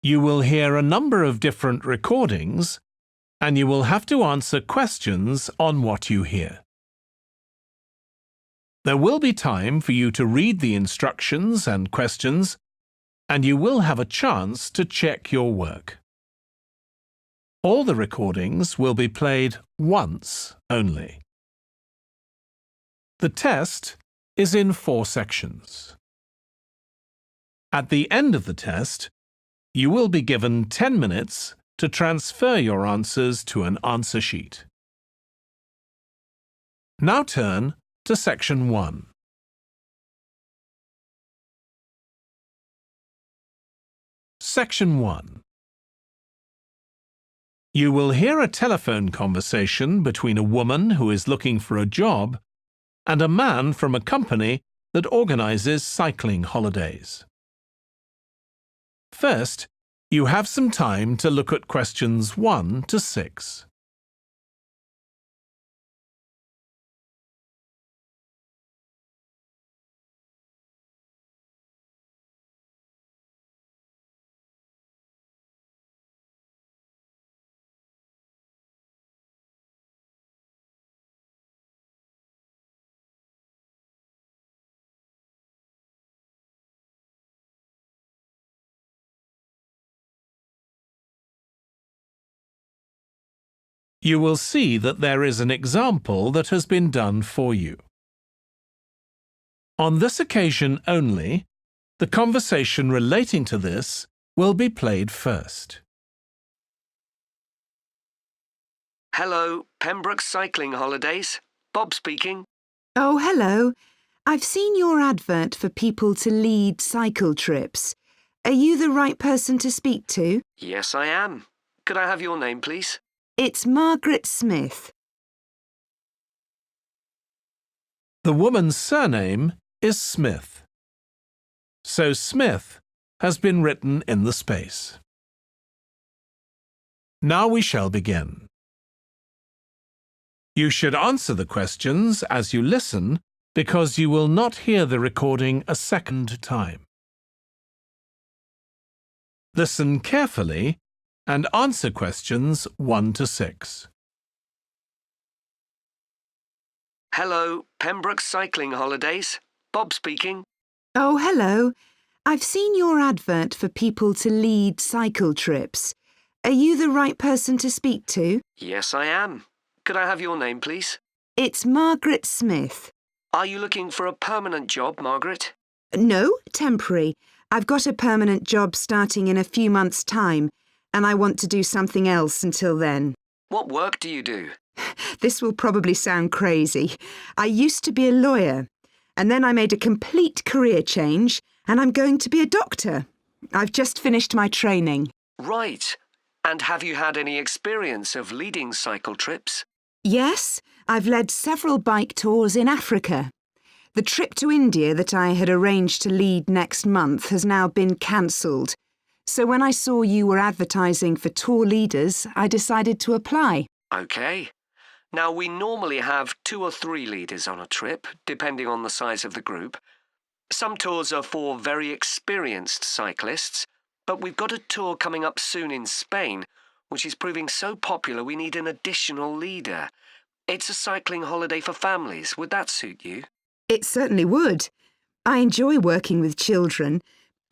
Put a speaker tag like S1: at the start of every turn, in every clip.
S1: You will hear a number of different recordings, and you will have to answer questions on what you hear. There will be time for you to read the instructions and questions, and you will have a chance to check your work. All the recordings will be played once only. The test is in 4 sections. At the end of the test, you will be given 10 minutes to transfer your answers to an answer sheet. Now turn to Section 1. Section 1. You will hear a telephone conversation between a woman who is looking for a job and a man from a company that organizes cycling holidays. First, you have some time to look at questions 1 to 6. You will see that there is an example that has been done for you. On this occasion only, the conversation relating to this will be played first.
S2: Hello, Pembroke Cycling Holidays. Bob speaking.
S3: Oh, hello. I've seen your advert for people to lead cycle trips. Are you the right person to speak to?
S2: Yes, I am. Could I have your name, please?
S3: It's Margaret Smith.
S1: The woman's surname is Smith. So Smith has been written in the space. Now we shall begin. You should answer the questions as you listen because you will not hear the recording a second time. Listen carefully and answer questions 1 to 6.
S2: Hello, Pembroke Cycling Holidays. Bob speaking.
S3: Oh, hello. I've seen your advert for people to lead cycle trips. Are you the right person to speak to?
S2: Yes, I am. Could I have your name, please?
S3: It's Margaret Smith.
S2: Are you looking for a permanent job, Margaret?
S3: No, temporary. I've got a permanent job starting in a few months' time, and I want to do something else until then.
S2: What work do you do?
S3: This will probably sound crazy. I used to be a lawyer, and then I made a complete career change, and I'm going to be a doctor. I've just finished my training.
S2: Right. And have you had any experience of leading cycle trips?
S3: Yes, I've led several bike tours in Africa. The trip to India that I had arranged to lead next month has now been cancelled. So when I saw you were advertising for tour leaders, I decided to apply.
S2: OK. Now, we normally have 2 or 3 leaders on a trip, depending on the size of the group. Some tours are for very experienced cyclists, but we've got a tour coming up soon in Spain, which is proving so popular we need an additional leader. It's a cycling holiday for families. Would that suit you?
S3: It certainly would. I enjoy working with children,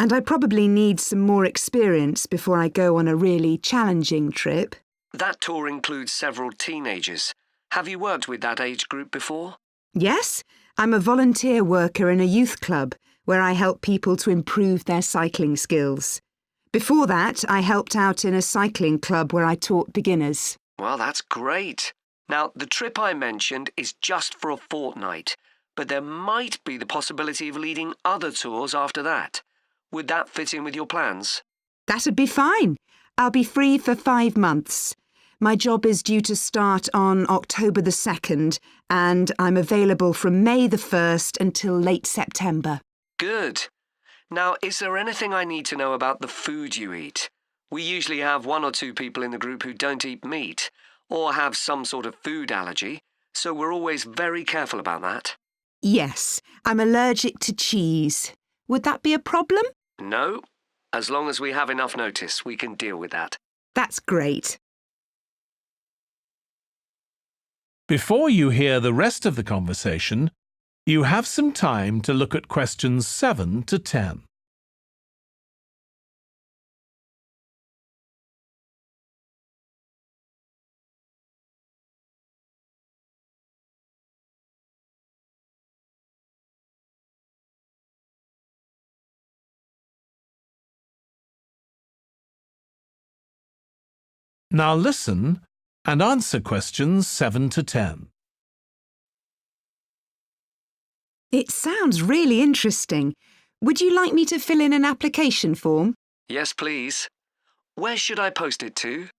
S3: and I probably need some more experience before I go on a really challenging trip.
S2: That tour includes several teenagers. Have you worked with that age group before?
S3: Yes, I'm a volunteer worker in a youth club where I help people to improve their cycling skills. Before that, I helped out in a cycling club where I taught beginners.
S2: Well, that's great. Now, the trip I mentioned is just for a fortnight, but there might be the possibility of leading other tours after that. Would that fit in with your plans?
S3: That'd be fine. I'll be free for 5 months. My job is due to start on October the 2nd, and I'm available from May the 1st until late September.
S2: Good. Now, is there anything I need to know about the food you eat? We usually have 1 or 2 people in the group who don't eat meat or have some sort of food allergy, so we're always very careful about that.
S3: Yes, I'm allergic to cheese. Would that be a problem?
S2: No, As long as we have enough notice, we can deal with that.
S3: That's great.
S1: Before you hear the rest of the conversation, you have some time to look at questions 7 to 10. Now listen and answer questions 7 to 10.
S3: It sounds really interesting. Would you like me to fill in an application form?
S2: Yes, please. Where should I post it to?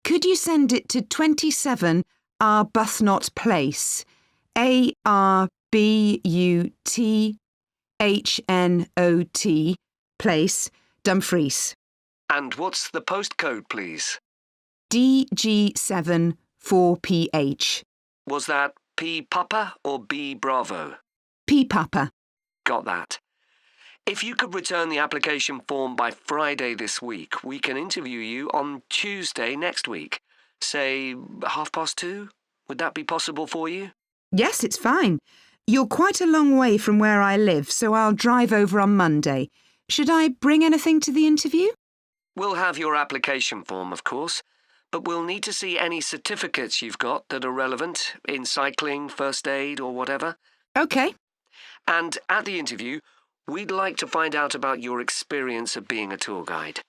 S3: Could you send it to 27 Arbuthnot Place, Arbuthnot Place, Dumfries,
S2: And what's the postcode, please?
S3: DG7 4PH.
S2: Was that P Papa or B Bravo?
S3: P Papa.
S2: Got that. If you could return the application form by Friday this week, we can interview you on Tuesday next week. Say 2:30? Would that be possible for you?
S3: Yes, it's fine. You're quite a long way from where I live, so I'll drive over on Monday. Should I bring anything to the interview?
S2: We'll have your application form, of course, but we'll need to see any certificates you've got that are relevant in cycling, first aid, or whatever.
S3: OK.
S2: And at the interview, we'd like to find out about your experience of being a tour guide.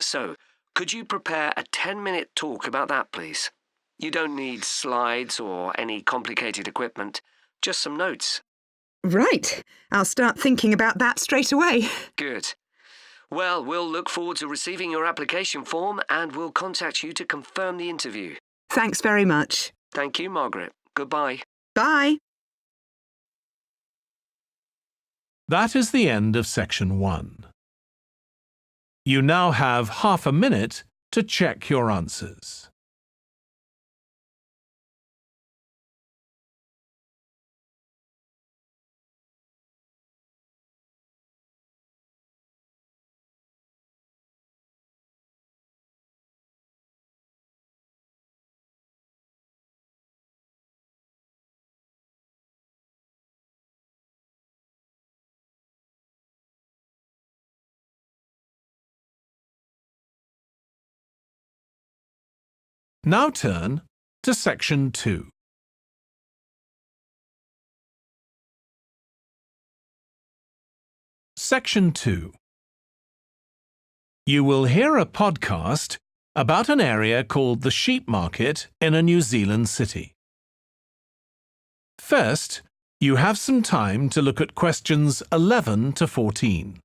S2: So, could you prepare a 10-minute talk about that, please? You don't need slides or any complicated equipment, just some notes.
S3: Right. I'll start thinking about that straight away.
S2: Good. Well, we'll look forward to receiving your application form and we'll contact you to confirm the interview.
S3: Thanks very much.
S2: Thank you, Margaret. Goodbye.
S3: Bye.
S1: That is the end of section 1. You now have half a minute to check your answers. Now turn to section 2. Section 2. You will hear a podcast about an area called the Sheep Market in a New Zealand city. First, you have some time to look at questions 11 to 14.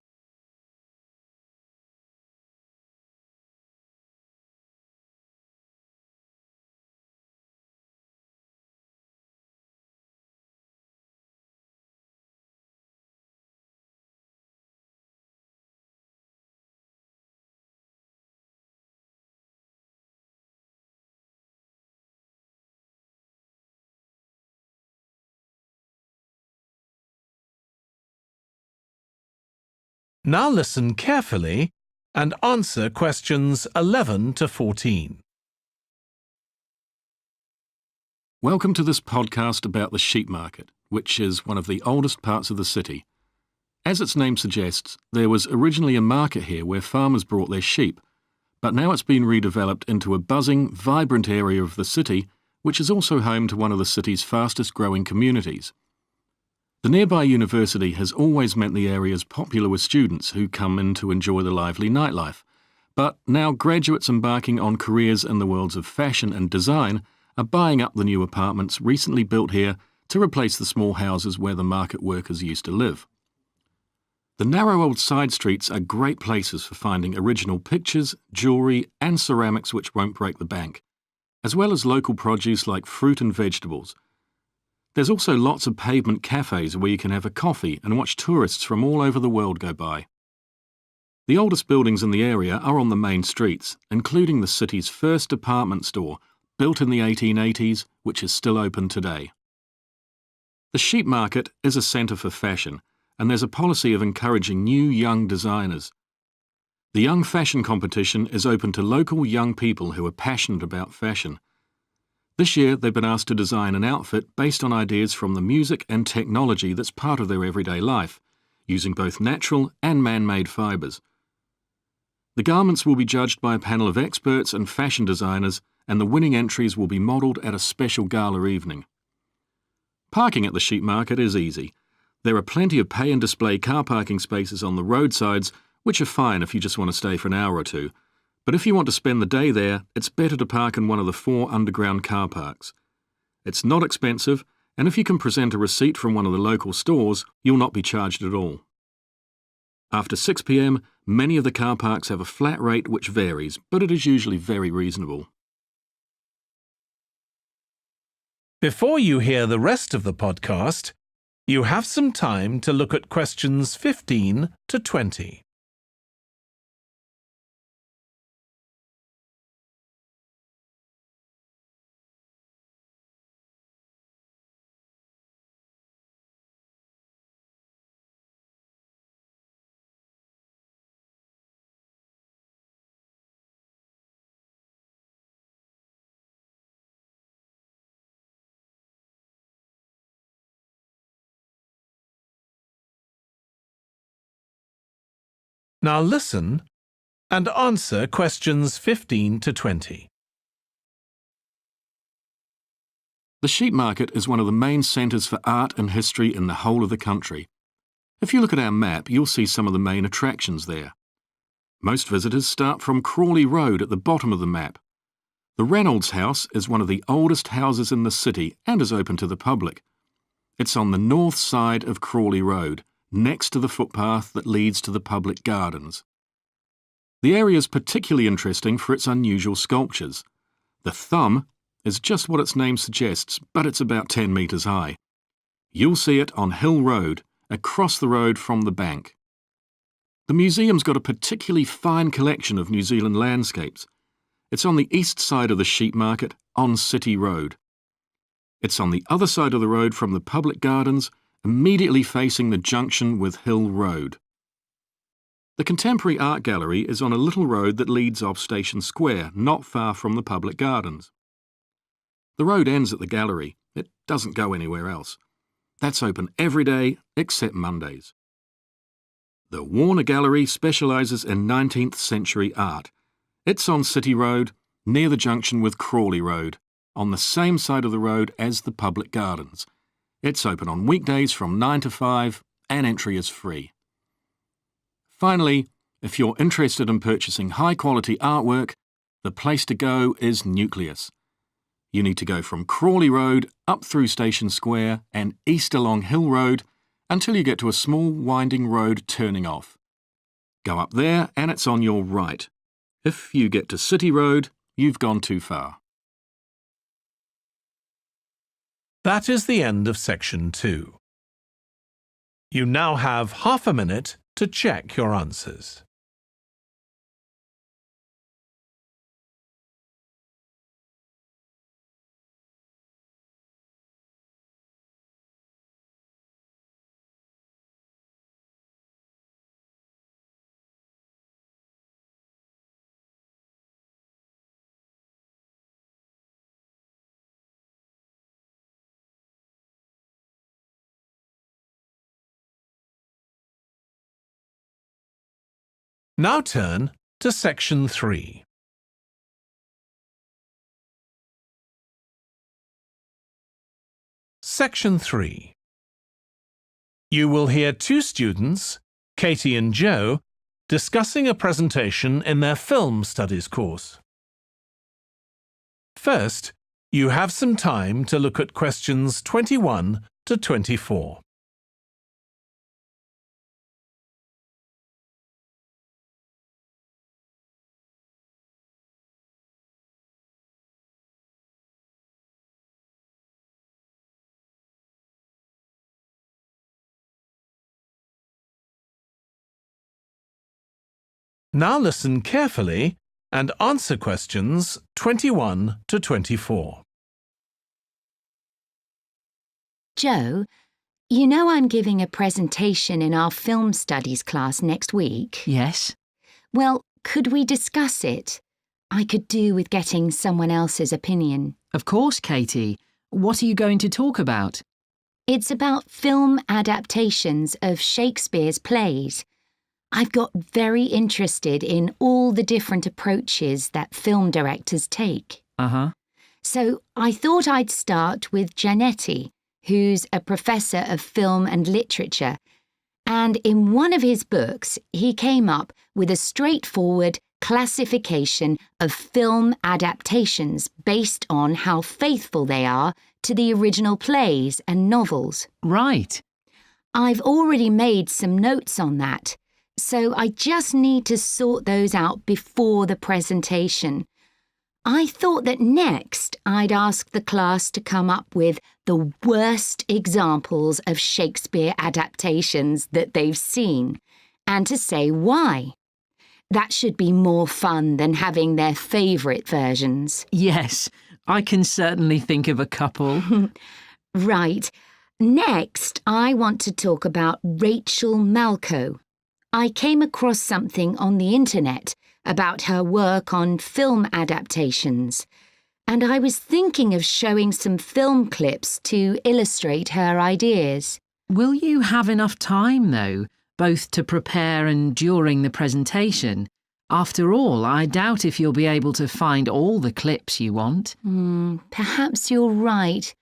S1: Now listen carefully and answer questions 11 to 14.
S4: Welcome to this podcast about the sheep market, which is one of the oldest parts of the city. As its name suggests, there was originally a market here where farmers brought their sheep, but now it's been redeveloped into a buzzing, vibrant area of the city, which is also home to one of the city's fastest growing communities. The nearby university has always meant the area's popular with students who come in to enjoy the lively nightlife, but now graduates embarking on careers in the worlds of fashion and design are buying up the new apartments recently built here to replace the small houses where the market workers used to live. The narrow old side streets are great places for finding original pictures, jewellery and ceramics which won't break the bank, as well as local produce like fruit and vegetables. There's also lots of pavement cafes where you can have a coffee and watch tourists from all over the world go by. The oldest buildings in the area are on the main streets, including the city's first department store, built in the 1880s, which is still open today. The sheep market is a centre for fashion, and there's a policy of encouraging new young designers. The Young Fashion Competition is open to local young people who are passionate about fashion. This year, they've been asked to design an outfit based on ideas from the music and technology that's part of their everyday life, using both natural and man-made fibres. The garments will be judged by a panel of experts and fashion designers, and the winning entries will be modelled at a special gala evening. Parking at the sheep market is easy. There are plenty of pay and display car parking spaces on the roadsides, which are fine if you just want to stay for an hour or two. But if you want to spend the day there, it's better to park in one of the 4 underground car parks. It's not expensive, and if you can present a receipt from one of the local stores, you'll not be charged at all. After 6 p.m, many of the car parks have a flat rate which varies, but it is usually very reasonable.
S1: Before you hear the rest of the podcast, you have some time to look at questions 15 to 20. Now listen and answer questions 15 to 20.
S4: The sheep market is one of the main centres for art and history in the whole of the country. If you look at our map, you'll see some of the main attractions there. Most visitors start from Crawley Road at the bottom of the map. The Reynolds House is one of the oldest houses in the city and is open to the public. It's on the north side of Crawley Road, next to the footpath that leads to the public gardens. The area is particularly interesting for its unusual sculptures. The thumb is just what its name suggests, but it's about 10 metres high. You'll see it on Hill Road, across the road from the bank. The museum's got a particularly fine collection of New Zealand landscapes. It's on the east side of the sheep market, on City Road. It's on the other side of the road from the public gardens, immediately facing the junction with Hill Road. The Contemporary Art Gallery is on a little road that leads off Station Square, not far from the public gardens. The road ends at the gallery. It doesn't go anywhere else. That's open every day except Mondays. The Warner Gallery specialises in 19th century art. It's on City Road, near the junction with Crawley Road, on the same side of the road as the public gardens. It's open on weekdays from 9 to 5 and entry is free. Finally, if you're interested in purchasing high-quality artwork, the place to go is Nucleus. You need to go from Crawley Road up through Station Square and east along Hill Road until you get to a small winding road turning off. Go up there and it's on your right. If you get to City Road, you've gone too far.
S1: That is the end of section 2. You now have half a minute to check your answers. Now turn to section 3. Section 3. You will hear 2 students, Katie and Joe, discussing a presentation in their film studies course. First, you have some time to look at questions 21 to 24. Now listen carefully and answer questions 21 to 24.
S5: Joe, you know I'm giving a presentation in our film studies class next week.
S6: Yes.
S5: Well, could we discuss it? I could do with getting someone else's opinion.
S6: Of course, Katie. What are you going to talk about?
S5: It's about film adaptations of Shakespeare's plays. I've got very interested in all the different approaches that film directors take.
S6: Uh-huh.
S5: So I thought I'd start with Giannetti, who's a professor of film and literature, and in one of his books he came up with a straightforward classification of film adaptations based on how faithful they are to the original plays and novels.
S6: Right.
S5: I've already made some notes on that, so I just need to sort those out before the presentation. I thought that next I'd ask the class to come up with the worst examples of Shakespeare adaptations that they've seen, and to say why. That should be more fun than having their favourite versions.
S6: Yes, I can certainly think of a couple.
S5: Right. Next, I want to talk about Rachel Malco. I came across something on the internet about her work on film adaptations, and I was thinking of showing some film clips to illustrate her ideas.
S6: Will you have enough time, though, both to prepare and during the presentation? After all, I doubt if you'll be able to find all the clips you want.
S5: Perhaps you're right.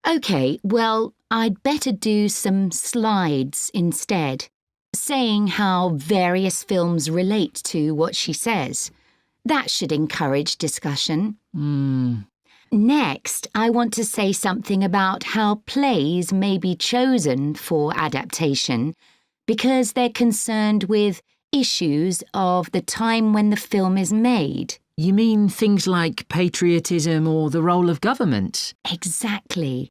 S5: OK, well, I'd better do some slides instead, saying how various films relate to what she says. That should encourage discussion. Next, I want to say something about how plays may be chosen for adaptation because they're concerned with issues of the time when the film is made.
S6: You mean things like patriotism or the role of government?
S5: Exactly.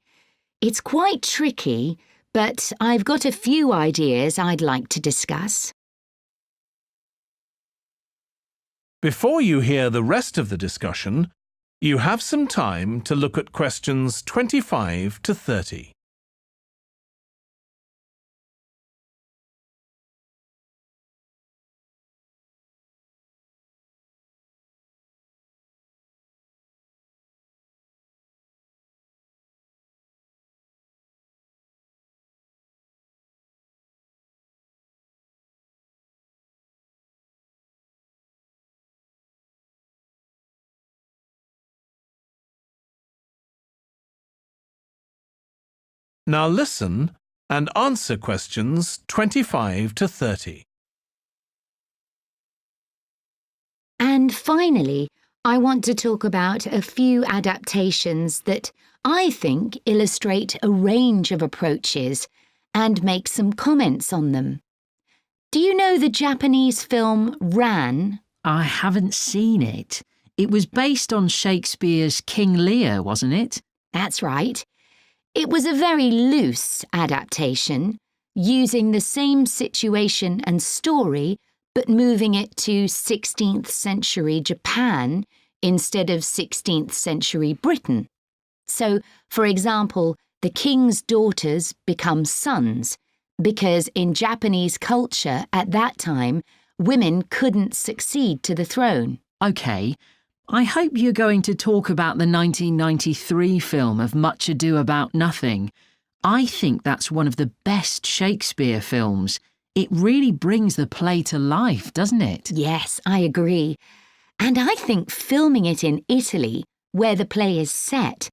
S5: It's quite tricky, but I've got a few ideas I'd like to discuss.
S1: Before you hear the rest of the discussion, you have some time to look at questions 25 to 30. Now listen and answer questions 25 to 30.
S5: And finally, I want to talk about a few adaptations that I think illustrate a range of approaches and make some comments on them. Do you know the Japanese film Ran?
S6: I haven't seen it. It was based on Shakespeare's King Lear, wasn't it?
S5: That's right. It was a very loose adaptation, using the same situation and story, but moving it to 16th century Japan instead of 16th century Britain. So, for example, the king's daughters become sons, because in Japanese culture at that time, women couldn't succeed to the throne.
S6: OK. I hope you're going to talk about the 1993 film of Much Ado About Nothing. I think that's one of the best Shakespeare films. It really brings the play to life, doesn't it?
S5: Yes, I agree. And I think filming it in Italy, where the play is set,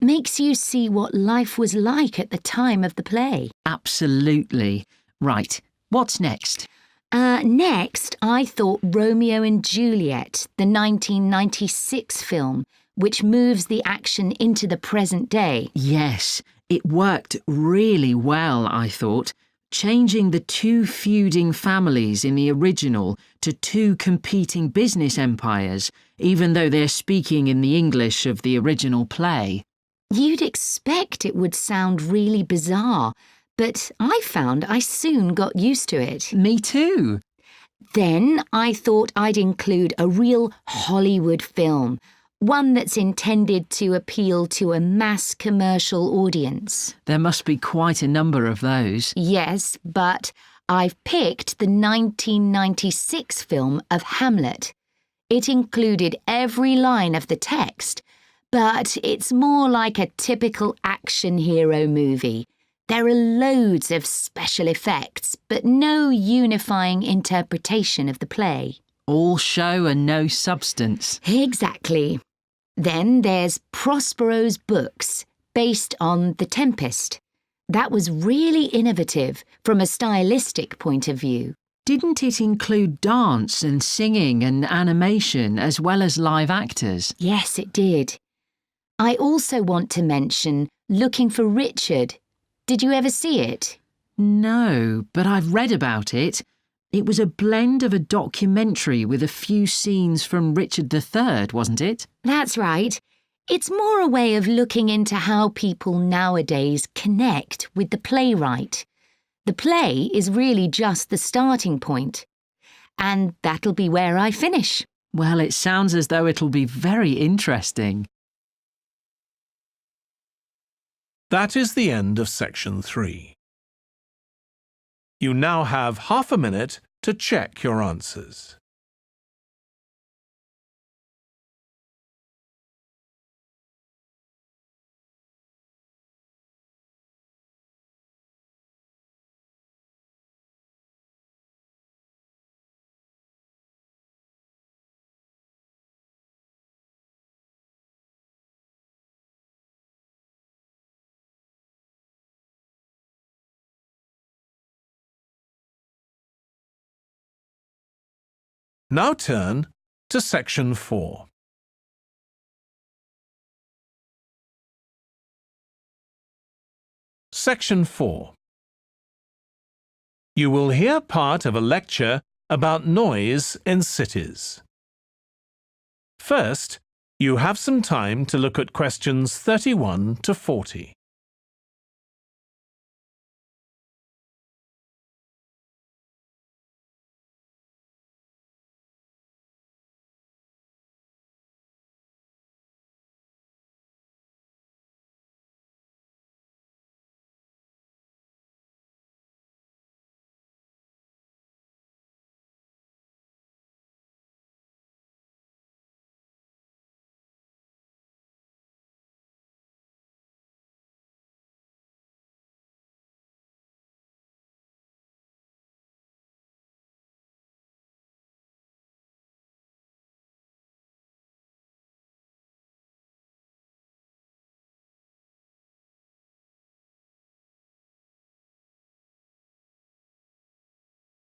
S5: makes you see what life was like at the time of the play.
S6: Absolutely. Right, what's next?
S5: Next, I thought Romeo and Juliet, the 1996 film, which moves the action into the present day.
S6: Yes, it worked really well, I thought, changing the two feuding families in the original to two competing business empires, even though they're speaking in the English of the original play.
S5: You'd expect it would sound really bizarre, but I found I soon got used to it.
S6: Me too.
S5: Then I thought I'd include a real Hollywood film, one that's intended to appeal to a mass commercial audience.
S6: There must be quite a number of those.
S5: Yes, but I've picked the 1996 film of Hamlet. It included every line of the text, but it's more like a typical action hero movie. There are loads of special effects, but no unifying interpretation of the play.
S6: All show and no substance.
S5: Exactly. Then there's Prospero's books, based on The Tempest. That was really innovative from a stylistic point of view.
S6: Didn't it include dance and singing and animation as well as live actors?
S5: Yes, it did. I also want to mention Looking for Richard. Did you ever see it?
S6: No, but I've read about it. It was a blend of a documentary with a few scenes from Richard III, wasn't it?
S5: That's right. It's more a way of looking into how people nowadays connect with the playwright. The play is really just the starting point. And that'll be where I finish.
S6: Well, it sounds as though it'll be very interesting.
S1: That is the end of section 3. You now have half a minute to check your answers. Now turn to section 4. Section 4. You will hear part of a lecture about noise in cities. First, you have some time to look at questions 31 to 40.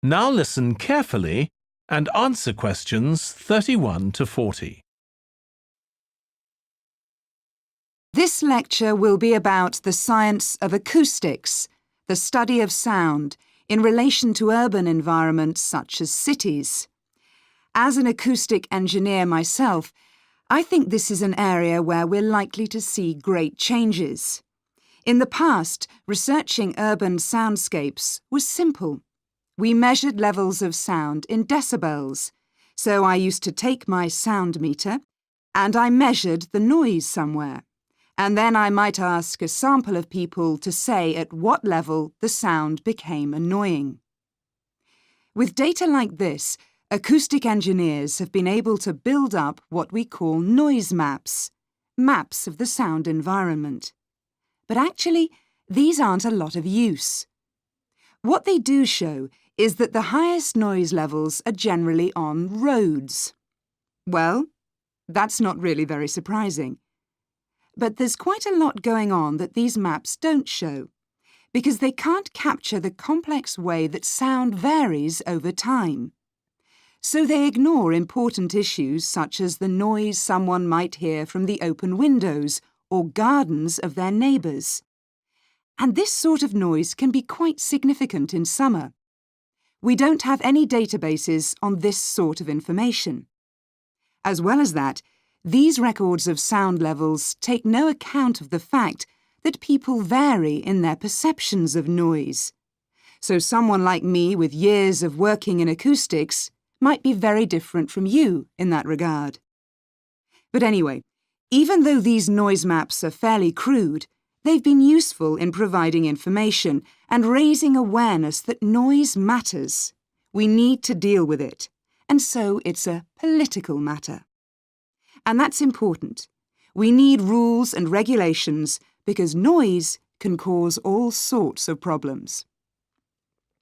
S1: Now listen carefully and answer questions 31 to 40.
S3: This lecture will be about the science of acoustics, the study of sound, in relation to urban environments such as cities. As an acoustic engineer myself, I think this is an area where we're likely to see great changes. In the past, researching urban soundscapes was simple. We measured levels of sound in decibels, so I used to take my sound meter and I measured the noise somewhere, and then I might ask a sample of people to say at what level the sound became annoying. With data like this, acoustic engineers have been able to build up what we call noise maps, maps of the sound environment. But actually, these aren't a lot of use. What they do show is that the highest noise levels are generally on roads. Well, that's not really very surprising. But there's quite a lot going on that these maps don't show, because they can't capture the complex way that sound varies over time. So they ignore important issues such as the noise someone might hear from the open windows or gardens of their neighbours. And this sort of noise can be quite significant in summer. We don't have any databases on this sort of information. As well as that, these records of sound levels take no account of the fact that people vary in their perceptions of noise. So someone like me with years of working in acoustics might be very different from you in that regard. But anyway, even though these noise maps are fairly crude, they've been useful in providing information and raising awareness that noise matters. We need to deal with it, and so it's a political matter. And that's important. We need rules and regulations because noise can cause all sorts of problems.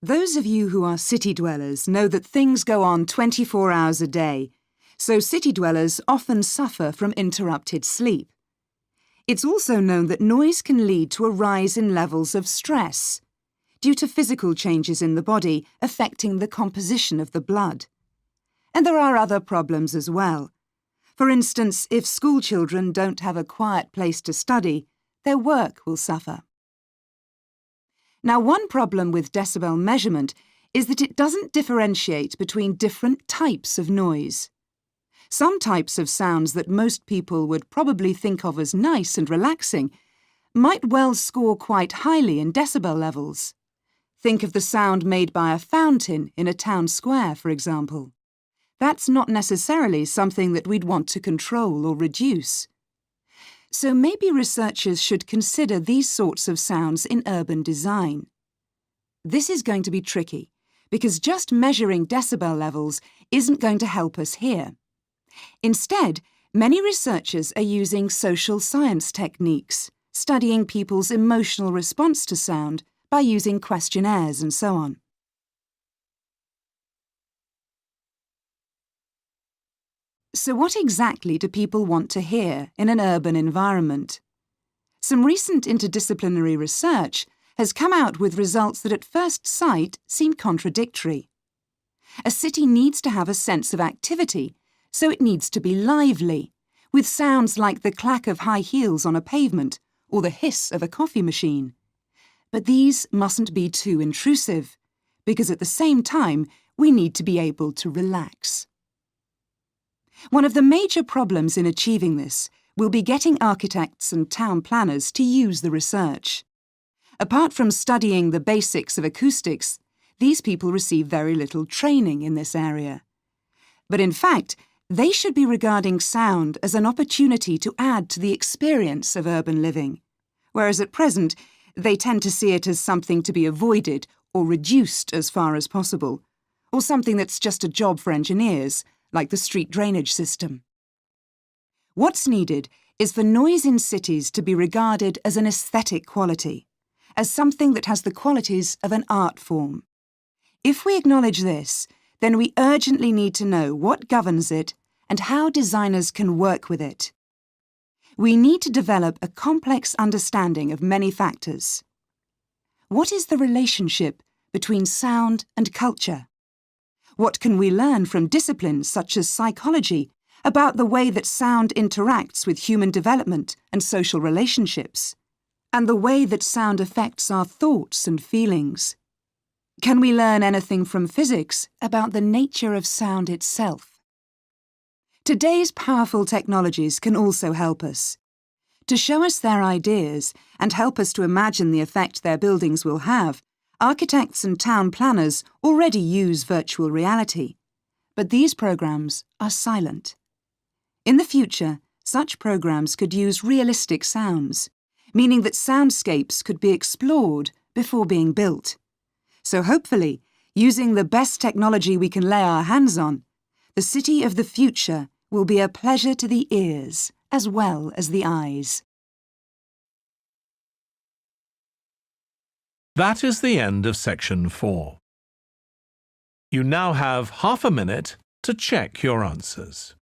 S3: Those of you who are city dwellers know that things go on 24 hours a day, so city dwellers often suffer from interrupted sleep. It's also known that noise can lead to a rise in levels of stress due to physical changes in the body affecting the composition of the blood. And there are other problems as well. For instance, if school children don't have a quiet place to study, their work will suffer. Now, one problem with decibel measurement is that it doesn't differentiate between different types of noise. Some types of sounds that most people would probably think of as nice and relaxing might well score quite highly in decibel levels. Think of the sound made by a fountain in a town square, for example. That's not necessarily something that we'd want to control or reduce. So maybe researchers should consider these sorts of sounds in urban design. This is going to be tricky, because just measuring decibel levels isn't going to help us here. Instead, many researchers are using social science techniques, studying people's emotional response to sound by using questionnaires and so on. So what exactly do people want to hear in an urban environment? Some recent interdisciplinary research has come out with results that at first sight seem contradictory. A city needs to have a sense of activity, so it needs to be lively, with sounds like the clack of high heels on a pavement or the hiss of a coffee machine. But these mustn't be too intrusive, because at the same time we need to be able to relax. One of the major problems in achieving this will be getting architects and town planners to use the research. Apart from studying the basics of acoustics, these people receive very little training in this area. But in fact, they should be regarding sound as an opportunity to add to the experience of urban living, whereas at present they tend to see it as something to be avoided or reduced as far as possible, or something that's just a job for engineers, like the street drainage system. What's needed is for noise in cities to be regarded as an aesthetic quality, as something that has the qualities of an art form. If we acknowledge this, then we urgently need to know what governs it and how designers can work with it. We need to develop a complex understanding of many factors. What is the relationship between sound and culture? What can we learn from disciplines such as psychology about the way that sound interacts with human development and social relationships, and the way that sound affects our thoughts and feelings? Can we learn anything from physics about the nature of sound itself? Today's powerful technologies can also help us. To show us their ideas and help us to imagine the effect their buildings will have, architects and town planners already use virtual reality, but these programs are silent. In the future, such programs could use realistic sounds, meaning that soundscapes could be explored before being built. So hopefully, using the best technology we can lay our hands on, the city of the future will be a pleasure to the ears as well as the eyes.
S1: That is the end of section 4. You now have half a minute to check your answers.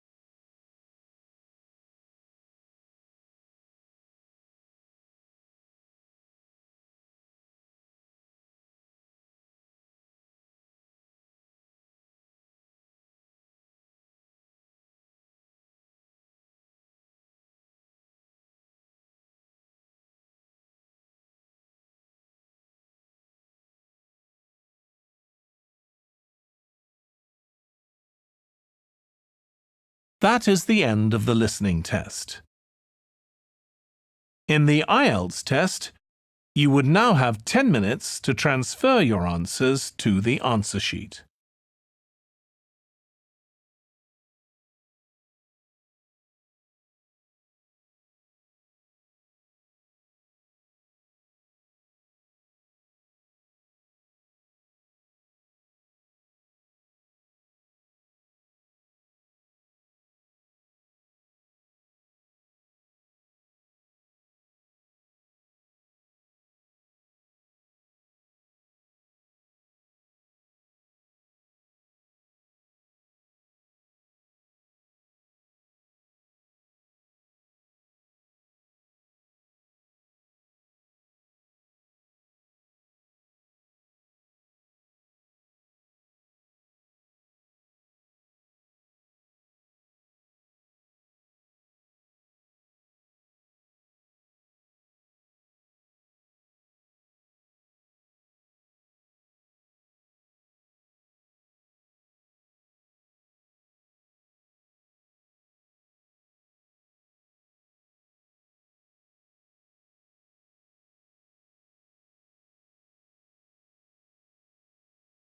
S1: That is the end of the listening test. In the IELTS test, you would now have 10 minutes to transfer your answers to the answer sheet.